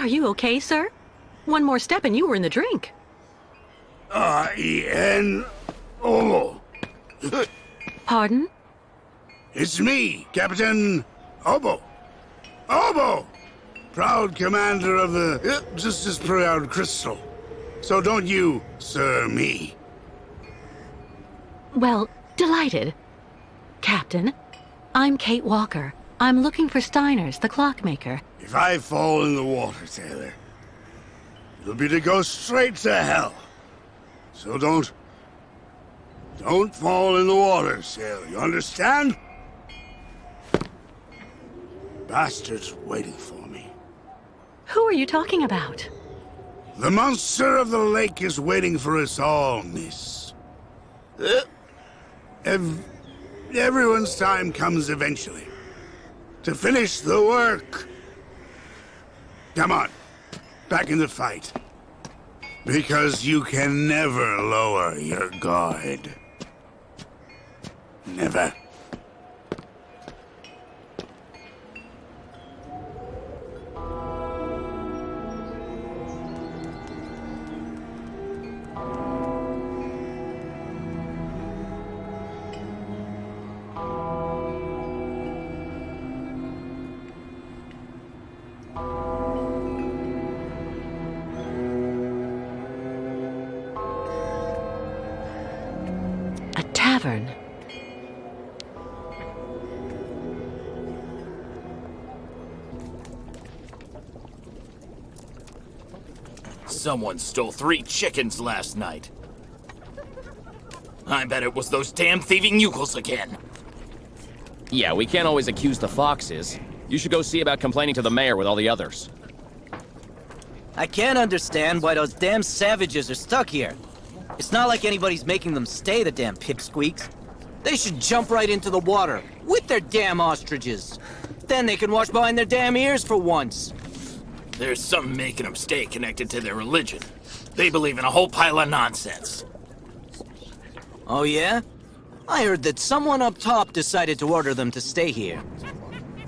Are you okay, sir? One more step and you were in the drink. Ian Obo. Pardon? It's me, Captain Obo. Obo! Proud commander of the just as proud Krystal. So don't you, sir, me. Well, delighted. Captain, I'm Kate Walker. I'm looking for Steiner's, the clockmaker. If I fall in the water, sailor, it'll be to go straight to hell. So don't fall in the water, sailor, you understand? Bastard's waiting for me. Who are you talking about? The monster of the lake is waiting for us all, miss. Everyone's time comes eventually. To finish the work. Come on, back in the fight. Because you can never lower your guard. Never. A tavern. Someone stole 3 chickens last night. I bet it was those damn thieving Youkols again. Yeah, we can't always accuse the foxes. You should go see about complaining to the mayor with all the others. I can't understand why those damn savages are stuck here. It's not like anybody's making them stay, the damn pipsqueaks. They should jump right into the water, with their damn ostriches. Then they can wash behind their damn ears for once. There's some making them stay connected to their religion. They believe in a whole pile of nonsense. Oh yeah? I heard that someone up top decided to order them to stay here.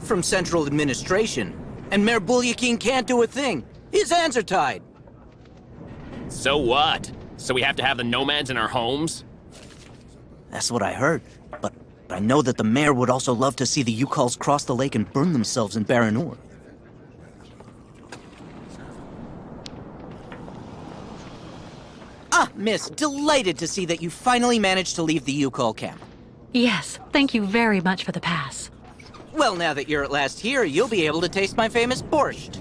From Central Administration. And Mayor Bulyakin can't do a thing. His hands are tied. So what? So we have to have the nomads in our homes? That's what I heard. But I know that the mayor would also love to see the Youkols cross the lake and burn themselves in Baranur. Ah, miss, delighted to see that you finally managed to leave the Youkol camp. Yes, thank you very much for the pass. Well, now that you're at last here, you'll be able to taste my famous borscht.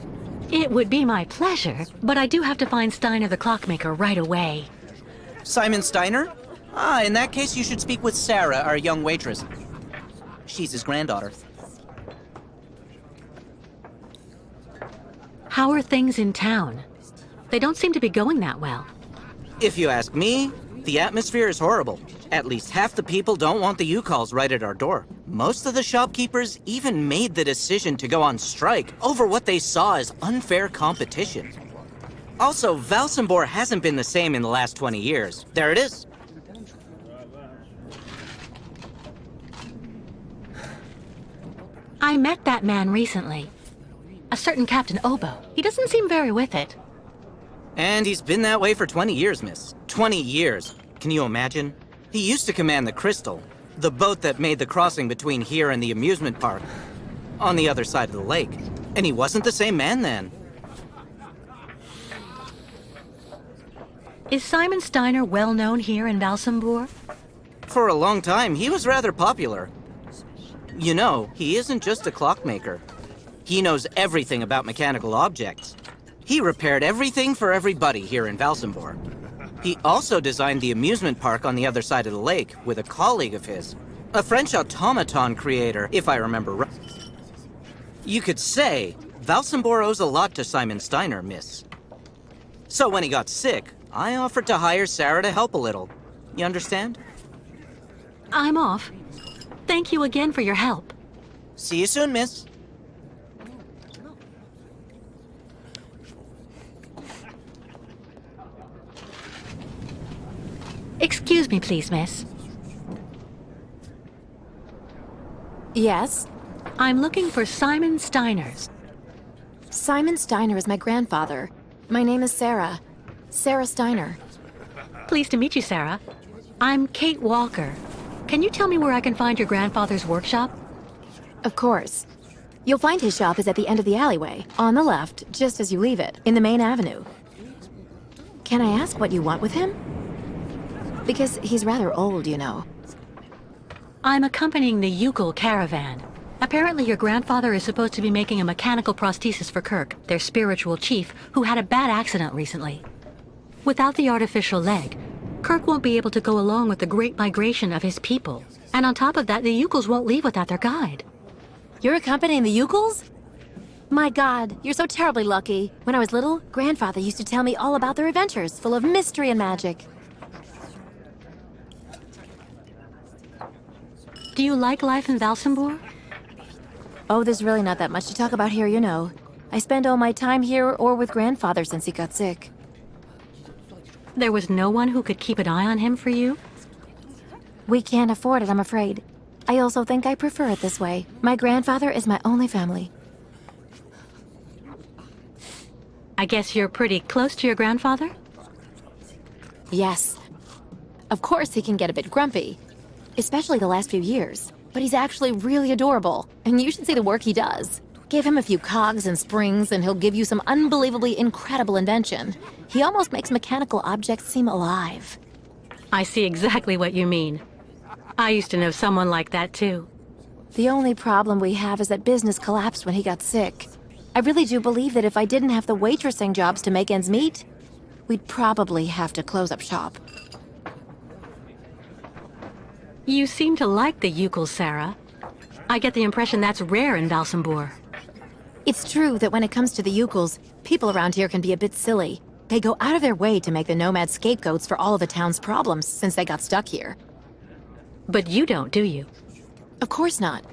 It would be my pleasure, but I do have to find Steiner the clockmaker right away. Simon Steiner? Ah, in that case, you should speak with Sarah, our young waitress. She's his granddaughter. How are things in town? They don't seem to be going that well. If you ask me, the atmosphere is horrible. At least half the people don't want the Youkols right at our door. Most of the shopkeepers even made the decision to go on strike over what they saw as unfair competition. Also, Valsembor hasn't been the same in the last 20 years. There it is. I met that man recently. A certain Captain Obo. He doesn't seem very with it. And he's been that way for 20 years, miss. 20 years. Can you imagine? He used to command the Krystal, the boat that made the crossing between here and the amusement park, on the other side of the lake. And he wasn't the same man then. Is Simon Steiner well known here in Valsembor? For a long time, he was rather popular. You know, he isn't just a clockmaker. He knows everything about mechanical objects. He repaired everything for everybody here in Valsembor. He also designed the amusement park on the other side of the lake with a colleague of his. A French automaton creator, if I remember right. You could say Valsembor owes a lot to Simon Steiner, miss. So when he got sick, I offered to hire Sarah to help a little. You understand? I'm off. Thank you again for your help. See you soon, miss. Excuse me, please, miss. Yes? I'm looking for Simon Steiner's. Simon Steiner is my grandfather. My name is Sarah. Sarah Steiner. Pleased to meet you, Sarah. I'm Kate Walker. Can you tell me where I can find your grandfather's workshop? Of course. You'll find his shop is at the end of the alleyway, on the left, just as you leave it, in the main avenue. Can I ask what you want with him? Because he's rather old, you know. I'm accompanying the Youkols caravan. Apparently your grandfather is supposed to be making a mechanical prosthesis for Kirk, their spiritual chief, who had a bad accident recently. Without the artificial leg, Kirk won't be able to go along with the great migration of his people. And on top of that, the Youkols won't leave without their guide. You're accompanying the Youkols? My God, you're so terribly lucky. When I was little, Grandfather used to tell me all about their adventures, full of mystery and magic. Do you like life in Valsembor? Oh, there's really not that much to talk about here, you know. I spend all my time here or with Grandfather since he got sick. There was no one who could keep an eye on him for you? We can't afford it, I'm afraid. I also think I prefer it this way. My grandfather is my only family. I guess you're pretty close to your grandfather? Yes. Of course he can get a bit grumpy, especially the last few years. But he's actually really adorable, and you should see the work he does. Give him a few cogs and springs, and he'll give you some unbelievably incredible invention. He almost makes mechanical objects seem alive. I see exactly what you mean. I used to know someone like that too. The only problem we have is that business collapsed when he got sick. I really do believe that if I didn't have the waitressing jobs to make ends meet, we'd probably have to close up shop. You seem to like the Youkols, Sarah. I get the impression that's rare in Valsembor. It's true that when it comes to the Youkols, people around here can be a bit silly. They go out of their way to make the nomads scapegoats for all of the town's problems since they got stuck here. But you don't, do you? Of course not.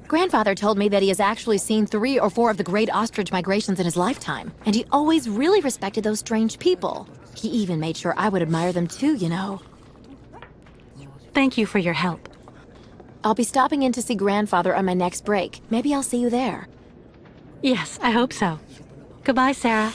Grandfather told me that he has actually seen 3 or 4 of the great ostrich migrations in his lifetime, and he always really respected those strange people. He even made sure I would admire them too, you know. Thank you for your help. I'll be stopping in to see Grandfather on my next break. Maybe I'll see you there. Yes, I hope so. Goodbye, Sarah.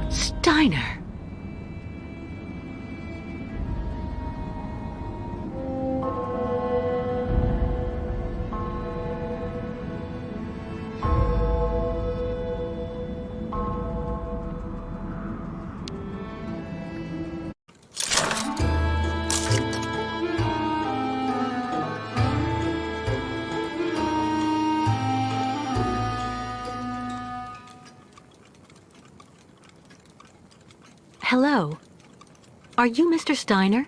Steiner. Hello. Are you Mr. Steiner?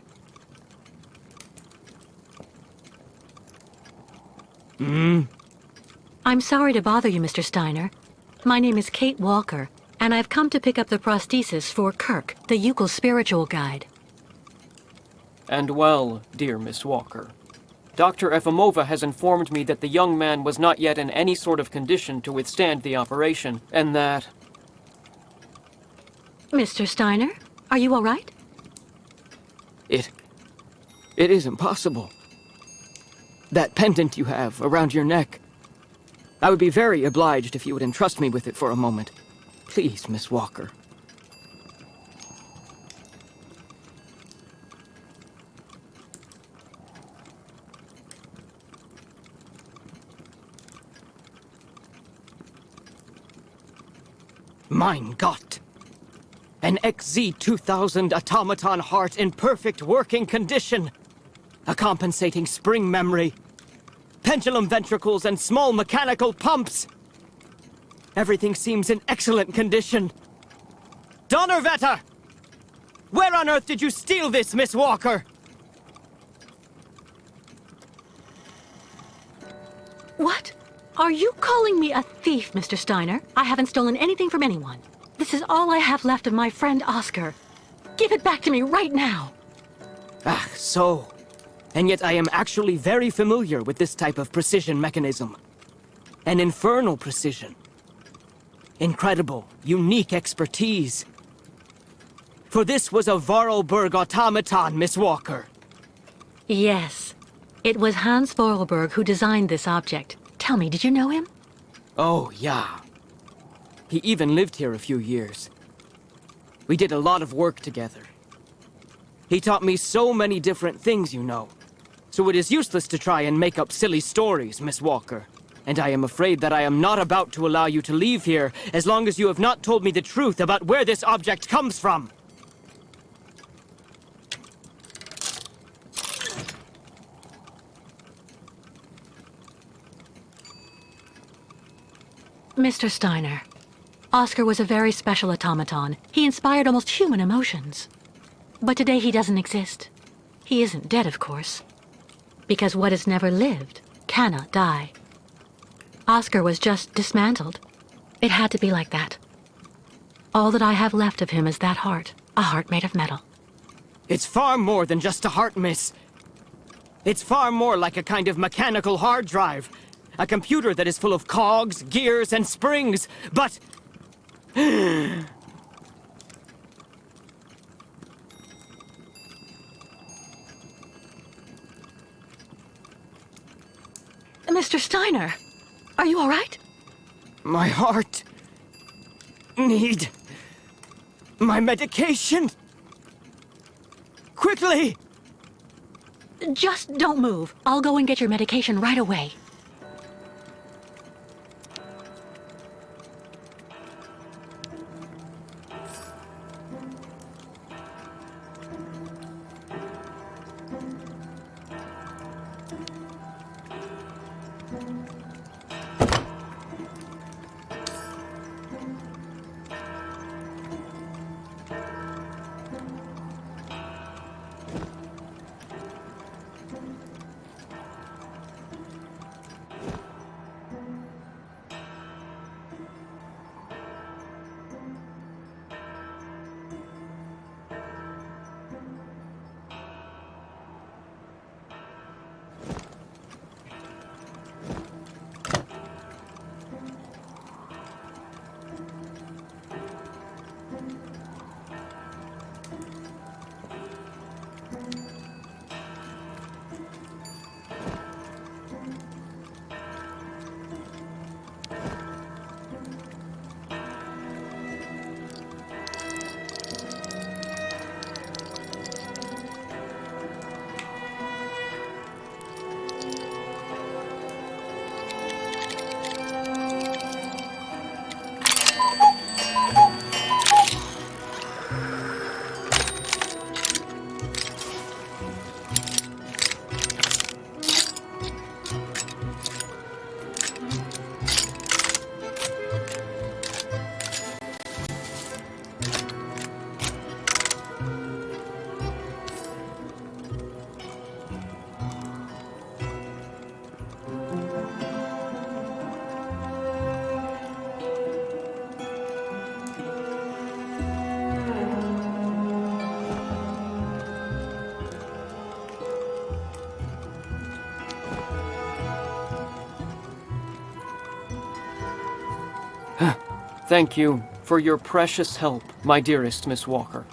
I'm sorry to bother you, Mr. Steiner. My name is Kate Walker, and I've come to pick up the prosthesis for Kirk, the Youkols spiritual guide. And well, dear Miss Walker, Dr. Efimova has informed me that the young man was not yet in any sort of condition to withstand the operation, and that... Mr. Steiner, are you all right? It is impossible. That pendant you have around your neck. I would be very obliged if you would entrust me with it for a moment. Please, Miss Walker. Mein Gott! An XZ-2000 automaton heart in perfect working condition. A compensating spring memory. Pendulum ventricles and small mechanical pumps. Everything seems in excellent condition. Donnerwetter! Where on earth did you steal this, Miss Walker? What? Are you calling me a thief, Mr. Steiner? I haven't stolen anything from anyone. This is all I have left of my friend Oscar. Give it back to me right now. Ah, so. And yet I am actually very familiar with this type of precision mechanism. An infernal precision. Incredible, unique expertise. For this was a Vorarlberg automaton, Miss Walker. Yes. It was Hans Vorarlberg who designed this object. Tell me, did you know him? Oh, yeah. He even lived here a few years. We did a lot of work together. He taught me so many different things, you know. So it is useless to try and make up silly stories, Miss Walker. And I am afraid that I am not about to allow you to leave here as long as you have not told me the truth about where this object comes from. Mr. Steiner, Oscar was a very special automaton. He inspired almost human emotions. But today he doesn't exist. He isn't dead, of course. Because what has never lived cannot die. Oscar was just dismantled. It had to be like that. All that I have left of him is that heart, a heart made of metal. It's far more than just a heart, miss. It's far more like a kind of mechanical hard drive. A computer that is full of cogs, gears, and springs, but... Mr. Steiner, are you all right? My heart... need... my medication. Quickly! Just don't move. I'll go and get your medication right away. Thank you for your precious help, my dearest Miss Walker.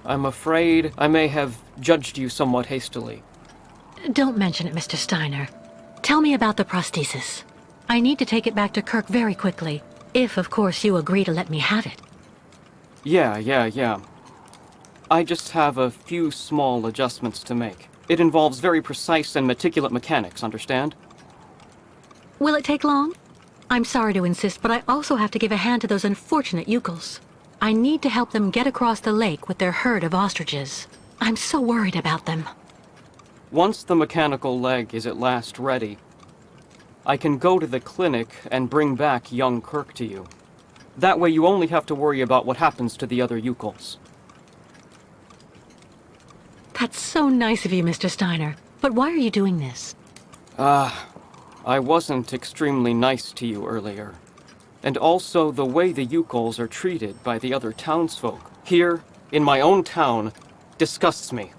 I'm afraid I may have judged you somewhat hastily. Don't mention it, Mr. Steiner. Tell me about the prosthesis. I need to take it back to Kirk very quickly. If, of course, you agree to let me have it. Yeah. I just have a few small adjustments to make. It involves very precise and meticulous mechanics, understand? Will it take long? I'm sorry to insist, but I also have to give a hand to those unfortunate Youkols. I need to help them get across the lake with their herd of ostriches. I'm so worried about them. Once the mechanical leg is at last ready, I can go to the clinic and bring back young Kirk to you. That way you only have to worry about what happens to the other Youkols. That's so nice of you, Mr. Steiner. But why are you doing this? I wasn't extremely nice to you earlier. And also, the way the Youkols are treated by the other townsfolk here, in my own town, disgusts me.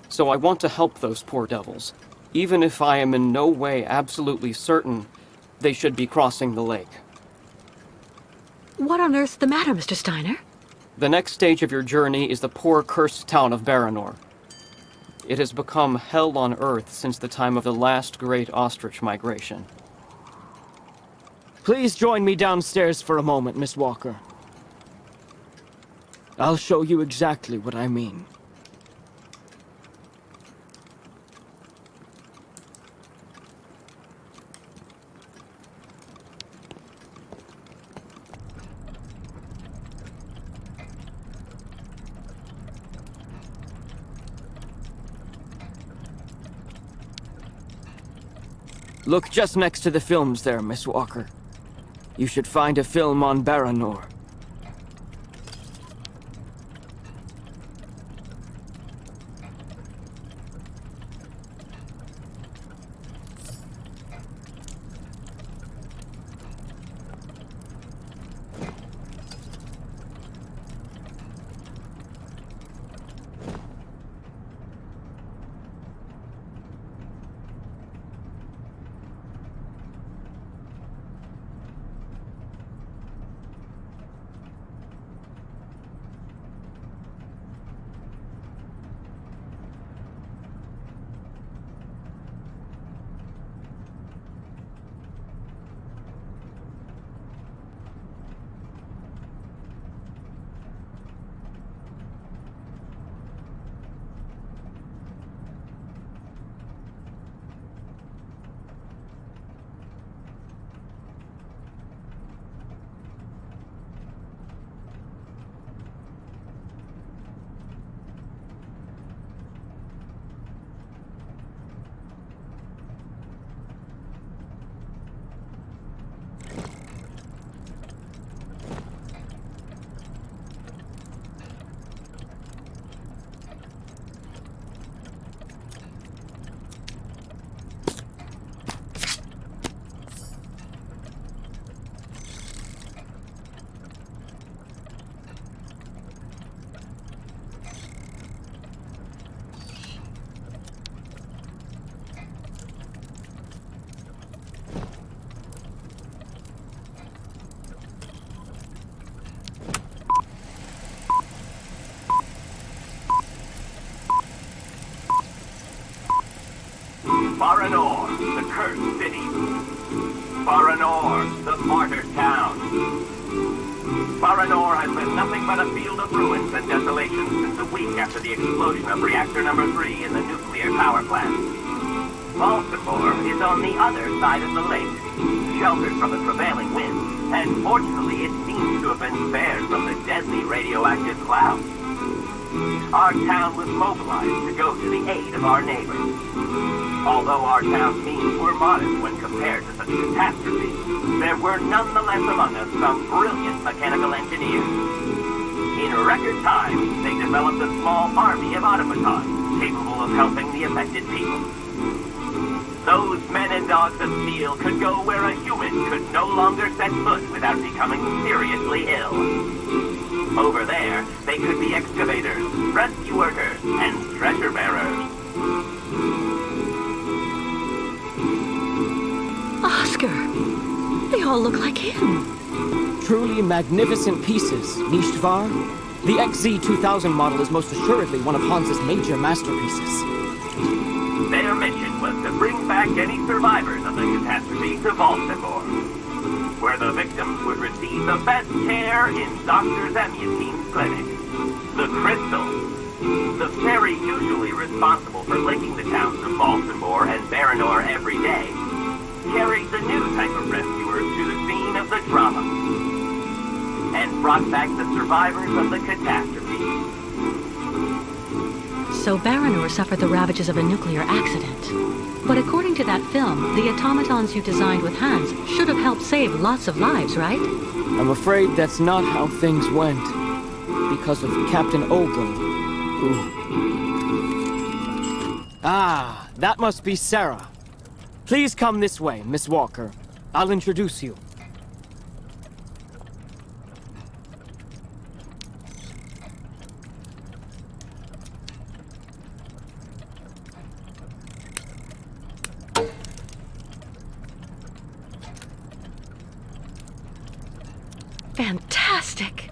So I want to help those poor devils, even if I am in no way absolutely certain they should be crossing the lake. What on earth's the matter, Mr. Steiner? The next stage of your journey is the poor, cursed town of Baranor. It has become hell on earth since the time of the last great ostrich migration. Please join me downstairs for a moment, Miss Walker. I'll show you exactly what I mean. Look just next to the films there, Miss Walker. You should find a film on Baranor. Baranor, the cursed city. Baranor, the martyr town. Baranor has been nothing but a field of ruins and desolation since a week after the explosion of reactor number 3 in the nuclear power plant. Valsembor is on the other side of the lake, sheltered from the prevailing winds, and fortunately it seems to have been spared from the deadly radioactive clouds. Our town was mobilized to go to the aid of our neighbors. Although our town's means were modest when compared to such a catastrophe, there were nonetheless among us some brilliant mechanical engineers. In record time, they developed a small army of automatons capable of helping the affected people. Those men and dogs of steel could go where a human could no longer set foot without becoming seriously ill. Over there, they could be excavators, rescue workers, and treasure bearers. Oscar! They all look like him. Truly magnificent pieces, nicht wahr? The XZ-2000 model is most assuredly one of Hans's major masterpieces. Their mission was to bring back any survivors of the catastrophe to Valsembor, where the victims would receive the best care in Dr. Zamyatin's clinic. The Krystal, the fairy usually responsible for linking the towns of Valsembor and Baranor every day, carried the new type of rescuers to the scene of the drama. and brought back the survivors of the catastrophe. So Baranor suffered the ravages of a nuclear accident. But according to that film, the automatons you designed with hands should have helped save lots of lives, right? I'm afraid that's not how things went. Because of Captain Obo, who... Ah, that must be Sarah. Please come this way, Miss Walker. I'll introduce you. Fantastic!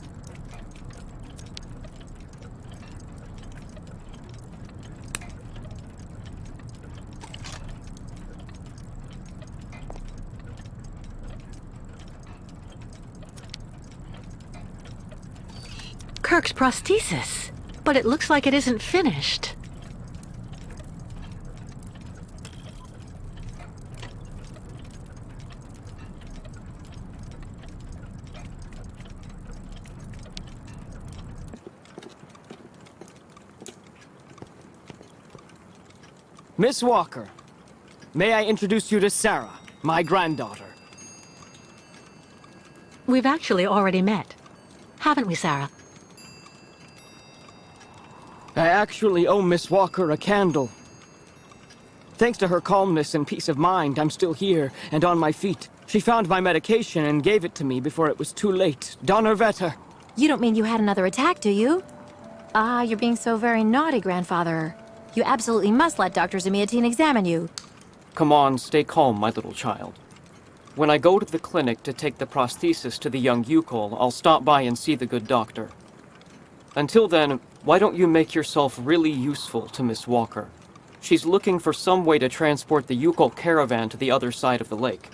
Kirk's prosthesis, but it looks like it isn't finished. Miss Walker, may I introduce you to Sarah, my granddaughter? We've actually already met, haven't we, Sarah? I actually owe Miss Walker a candle. Thanks to her calmness and peace of mind, I'm still here and on my feet. She found my medication and gave it to me before it was too late. Donnerwetter. You don't mean you had another attack, do you? Ah, you're being so very naughty, Grandfather. You absolutely must let Dr. Zamiatine examine you. Come on, stay calm, my little child. When I go to the clinic to take the prosthesis to the young Youkol, I'll stop by and see the good doctor. Until then, why don't you make yourself really useful to Miss Walker? She's looking for some way to transport the Youkol caravan to the other side of the lake.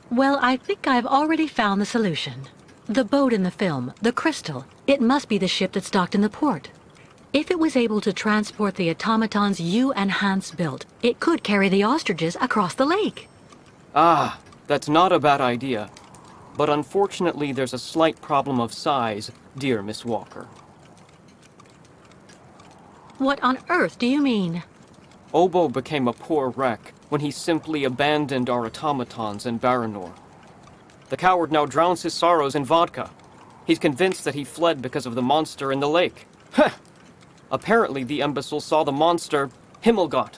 Well, I think I've already found the solution. The boat in the film, the Krystal, it must be the ship that's docked in the port. If it was able to transport the automatons you and Hans built, it could carry the ostriches across the lake. Ah, that's not a bad idea. But unfortunately, there's a slight problem of size, dear Miss Walker. What on earth do you mean? Obo became a poor wreck when he simply abandoned our automatons in Baranor. The coward now drowns his sorrows in vodka. He's convinced that he fled because of the monster in the lake. Heh! Apparently, the imbecile saw the monster, Himmelgott.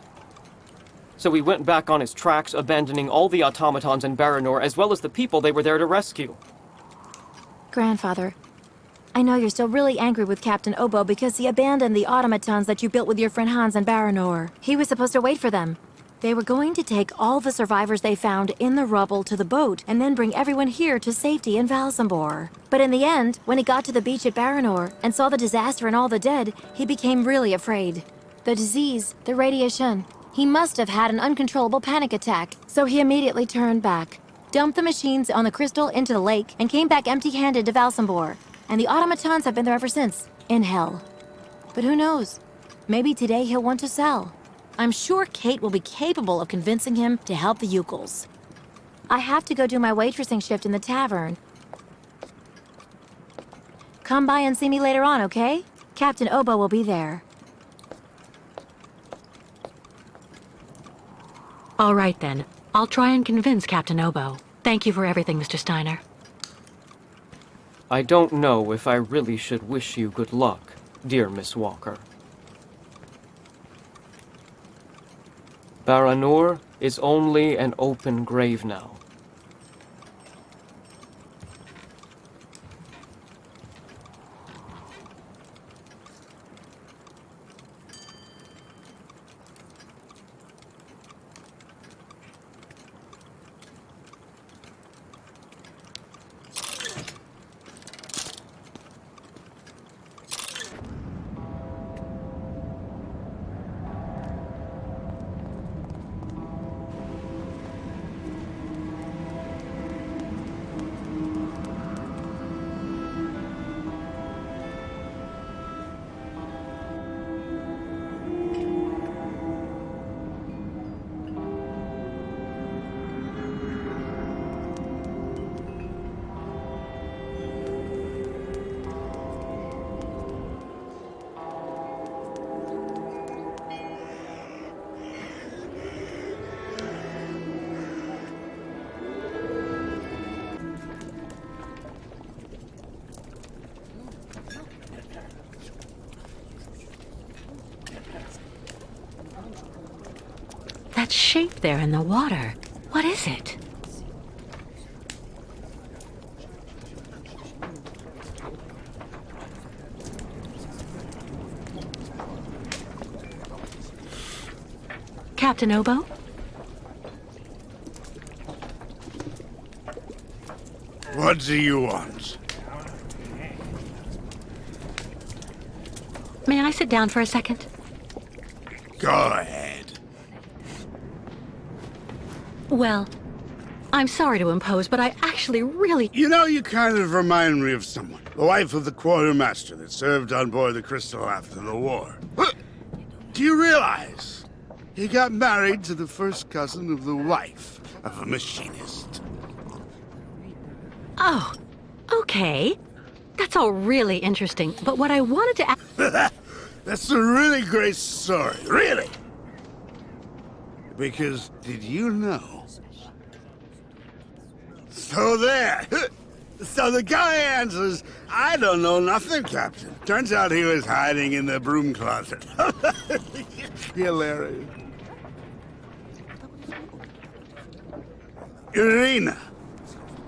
So he went back on his tracks, abandoning all the automatons in Baranor, as well as the people they were there to rescue. Grandfather, I know you're still really angry with Captain Obo because he abandoned the automatons that you built with your friend Hans in Baranor. He was supposed to wait for them. They were going to take all the survivors they found in the rubble to the boat and then bring everyone here to safety in Valsembor. But in the end, when he got to the beach at Baranor and saw the disaster and all the dead, he became really afraid. The disease, the radiation, he must have had an uncontrollable panic attack, so he immediately turned back, dumped the machines on the Krystal into the lake, and came back empty-handed to Valsembor. And the automatons have been there ever since, in hell. But who knows? Maybe today he'll want to sell. I'm sure Kate will be capable of convincing him to help the Youkols. I have to go do my waitressing shift in the tavern. Come by and see me later on, okay? Captain Obo will be there. All right then. I'll try and convince Captain Obo. Thank you for everything, Mr. Steiner. I don't know if I really should wish you good luck, dear Miss Walker. Baranor is only an open grave now. shape there in the water. What is it? Captain Obo? What do you want? May I sit down for a second? Go ahead. Well, I'm sorry to impose, but I actually really... You know, you kind of remind me of someone. The wife of the quartermaster that served on board the Krystal after the war. Do you realize he got married to the first cousin of the wife of a machinist? Oh, okay. That's all really interesting, but what I wanted to ask... That's a really great story, really. Because, did you know? So there. So the guy answers, I don't know nothing, Captain. Turns out he was hiding in the broom closet. Hilarious. Irina,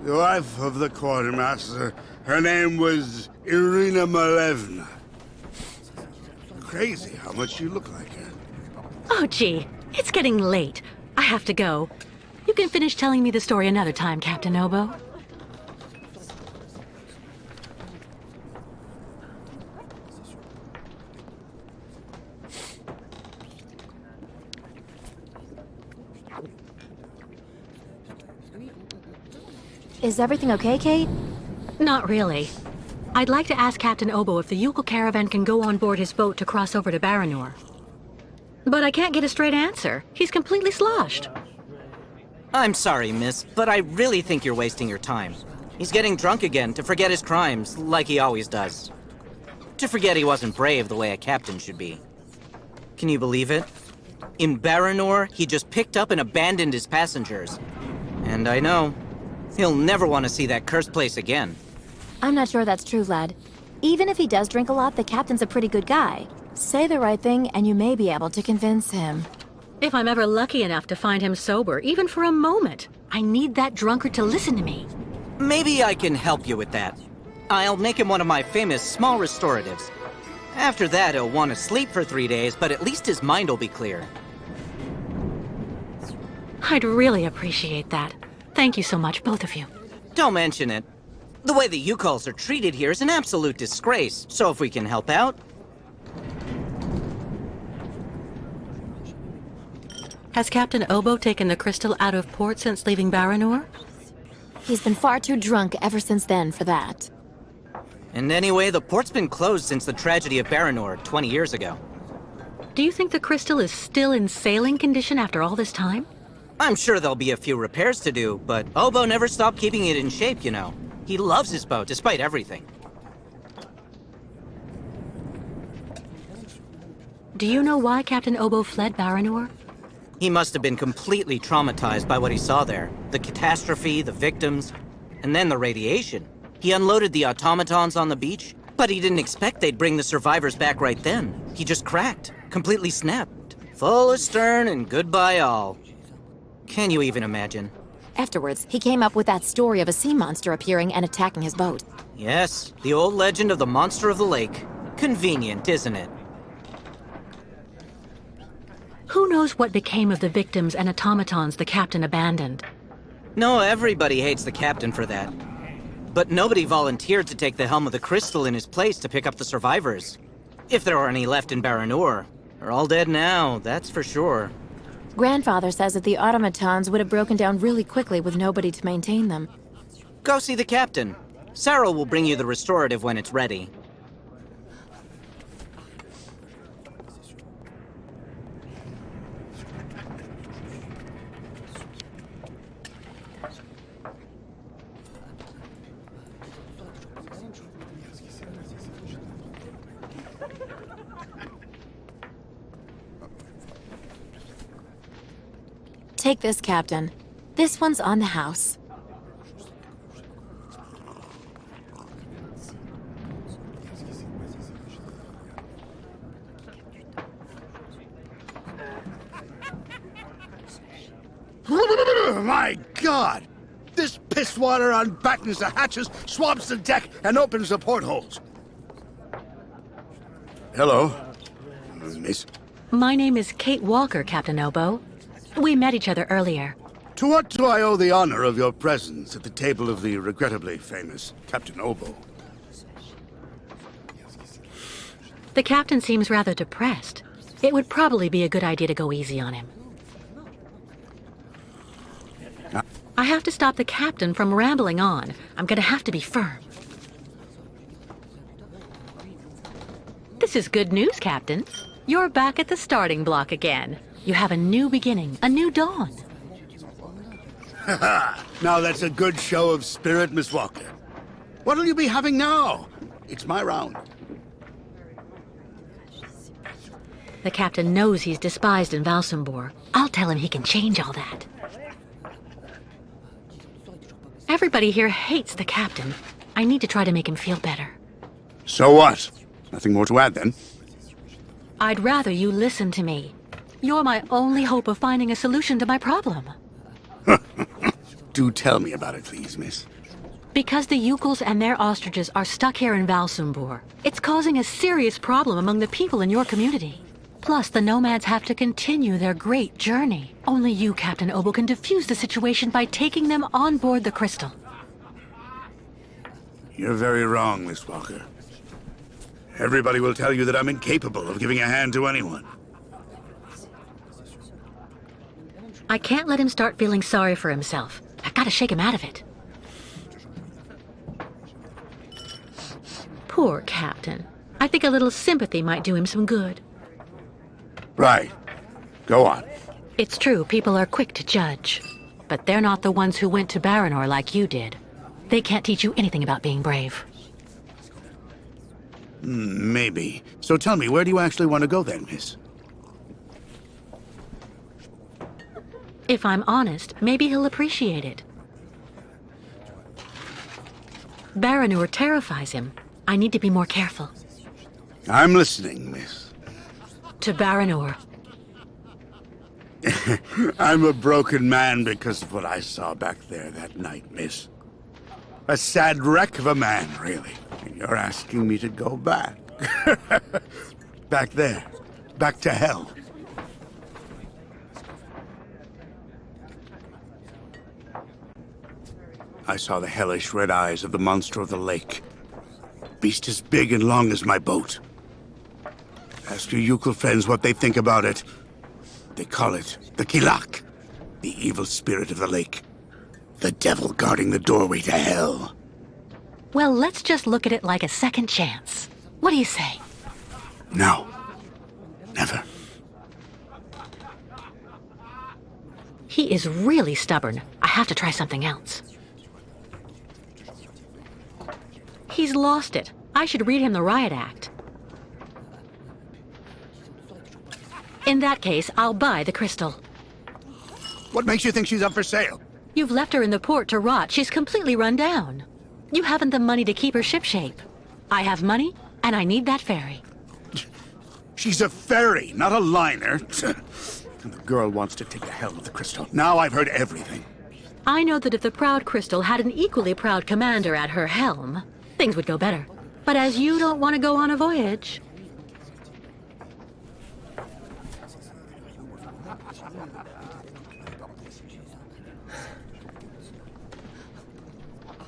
the wife of the quartermaster, her name was Irina Malevna. Crazy how much you look like her. Oh, gee, it's getting late. I have to go. You can finish telling me the story another time, Captain Obo. Is everything okay, Kate? Not really. I'd like to ask Captain Obo if the Youkol caravan can go on board his boat to cross over to Baranor. But I can't get a straight answer. He's completely sloshed. I'm sorry, miss, but I really think you're wasting your time. He's getting drunk again to forget his crimes, like he always does. To forget he wasn't brave the way a captain should be. Can you believe it? In Baranor, he just picked up and abandoned his passengers. And I know, he'll never want to see that cursed place again. I'm not sure that's true, lad. Even if he does drink a lot, the captain's a pretty good guy. Say the right thing, and you may be able to convince him. If I'm ever lucky enough to find him sober, even for a moment, I need that drunkard to listen to me. Maybe I can help you with that. I'll make him one of my famous small restoratives. After that, he'll want to sleep for 3 days, but at least his mind will be clear. I'd really appreciate that. Thank you so much, both of you. Don't mention it. The way the Youkols are treated here is an absolute disgrace, so if we can help out... Has Captain Obo taken the Krystal out of port since leaving Baranor? He's been far too drunk ever since then for that. And anyway, the port's been closed since the tragedy of Baranor 20 years ago. Do you think the Krystal is still in sailing condition after all this time? I'm sure there'll be a few repairs to do, but Obo never stopped keeping it in shape, you know. He loves his boat, despite everything. Do you know why Captain Obo fled Baranor? He must have been completely traumatized by what he saw there. The catastrophe, the victims, and then the radiation. He unloaded the automatons on the beach, but he didn't expect they'd bring the survivors back right then. He just cracked, completely snapped. Full astern and goodbye all. Can you even imagine? Afterwards, he came up with that story of a sea monster appearing and attacking his boat. Yes, the old legend of the monster of the lake. Convenient, isn't it? Who knows what became of the victims and automatons the captain abandoned? No, everybody hates the captain for that. But nobody volunteered to take the helm of the Krystal in his place to pick up the survivors. If there are any left in Baranor. They're all dead now, that's for sure. Grandfather says that the automatons would have broken down really quickly with nobody to maintain them. Go see the captain. Sarah will bring you the restorative when it's ready. Take this, Captain. This one's on the house. my God! This pisswater unbattens the hatches, swabs the deck, and opens the portholes. Hello, miss. My name is Kate Walker, Captain Obo. We met each other earlier. To what do I owe the honor of your presence at the table of the regrettably famous Captain Obo? The captain seems rather depressed. It would probably be a good idea to go easy on him. I have to stop the captain from rambling on. I'm gonna have to be firm. This is good news, Captain. You're back at the starting block again. You have a new beginning, a new dawn. Now that's a good show of spirit, Miss Walker. What'll you be having now? It's my round. The captain knows he's despised in Valsembor. I'll tell him he can change all that. Everybody here hates the captain. I need to try to make him feel better. So what? Nothing more to add, then? I'd rather you listen to me. You're my only hope of finding a solution to my problem. Do tell me about it, please, miss. Because the Youkols and their ostriches are stuck here in Valsembor, it's causing a serious problem among the people in your community. Plus, the nomads have to continue their great journey. Only you, Captain Obo, can defuse the situation by taking them on board the Krystal. You're very wrong, Miss Walker. Everybody will tell you that I'm incapable of giving a hand to anyone. I can't let him start feeling sorry for himself. I gotta shake him out of it. Poor Captain. I think a little sympathy might do him some good. Right. Go on. It's true, people are quick to judge. But they're not the ones who went to Baranor like you did. They can't teach you anything about being brave. Maybe. So tell me, where do you actually want to go then, miss? If I'm honest, maybe he'll appreciate it. Baranor terrifies him. I need to be more careful. I'm listening, miss. To Baranor. I'm a broken man because of what I saw back there that night, miss. A sad wreck of a man, really. And you're asking me to go back. Back there. Back to hell. I saw the hellish red eyes of the monster of the lake. Beast as big and long as my boat. Ask your Youkol friends what they think about it. They call it the Kilak, the evil spirit of the lake. The devil guarding the doorway to hell. Well, let's just look at it like a second chance. What do you say? No. Never. He is really stubborn. I have to try something else. He's lost it. I should read him the riot act. In that case, I'll buy the Krystal. What makes you think she's up for sale? You've left her in the port to rot. She's completely run down. You haven't the money to keep her shipshape. I have money, and I need that ferry. She's a ferry, not a liner. And the girl wants to take the helm of the Krystal. Now I've heard everything. I know that if the proud Krystal had an equally proud commander at her helm, things would go better. But as you don't want to go on a voyage...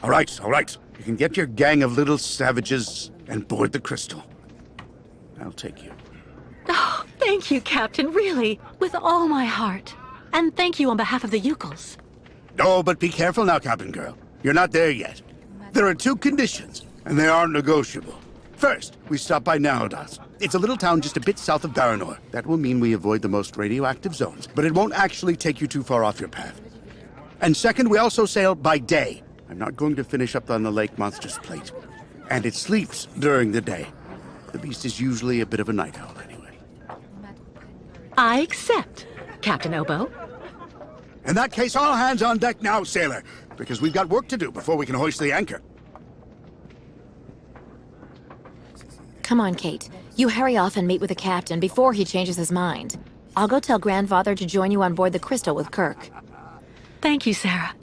All right. You can get your gang of little savages and board the Krystal. I'll take you. Oh, thank you, Captain, really, with all my heart. And thank you on behalf of the Youkols. Oh, but be careful now, Captain Girl. You're not there yet. There are 2 conditions, and they are negotiable. First, we stop by Narodas. It's a little town just a bit south of Baranor. That will mean we avoid the most radioactive zones, but it won't actually take you too far off your path. And second, we also sail by day. I'm not going to finish up on the Lake Monster's plate. And it sleeps during the day. The beast is usually a bit of a night owl anyway. I accept, Captain Obo. In that case, all hands on deck now, sailor, because we've got work to do before we can hoist the anchor. Come on, Kate. You hurry off and meet with the captain before he changes his mind. I'll go tell Grandfather to join you on board the Krystal with Kirk. Thank you, Sarah.